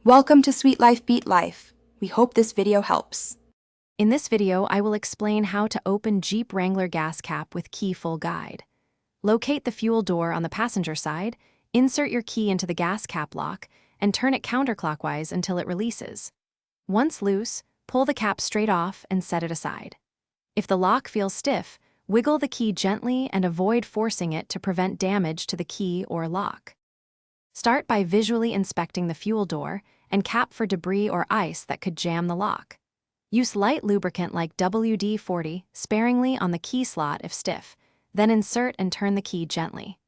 Welcome to Sweet Life Beat Life. We hope this video helps. In this video, I will explain how to open Jeep Wrangler gas cap with key full guide. Locate the fuel door on the passenger side, insert your key into the gas cap lock, and turn it counterclockwise until it releases. Once loose, pull the cap straight off and set it aside. If the lock feels stiff, wiggle the key gently and avoid forcing it to prevent damage to the key or lock. Start by visually inspecting the fuel door and cap for debris or ice that could jam the lock. Use light lubricant like WD-40 sparingly on the key slot if stiff, then insert and turn the key gently.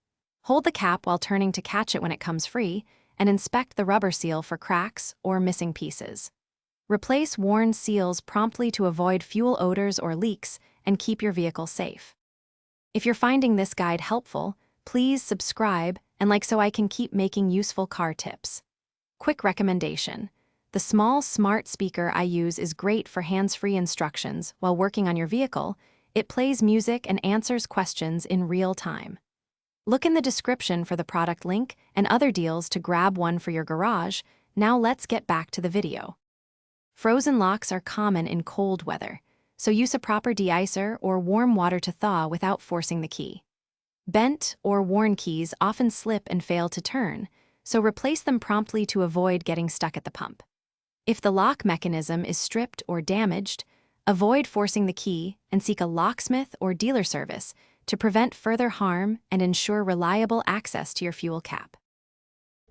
Hold the cap while turning to catch it when it comes free, and inspect the rubber seal for cracks or missing pieces. Replace worn seals promptly to avoid fuel odors or leaks and keep your vehicle safe. If you're finding this guide helpful, please subscribe and like so I can keep making useful car tips. Quick recommendation: the small smart speaker I use is great for hands-free instructions while working on your vehicle. It plays music and answers questions in real time. Look in the description for the product link and other deals to grab one for your garage. Now let's get back to the video. Frozen locks are common in cold weather, so use a proper de-icer or warm water to thaw without forcing the key. Bent or worn keys often slip and fail to turn, so replace them promptly to avoid getting stuck at the pump. If the lock mechanism is stripped or damaged, avoid forcing the key and seek a locksmith or dealer service to prevent further harm and ensure reliable access to your fuel cap.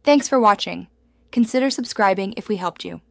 Thanks for watching. Consider subscribing if we helped you.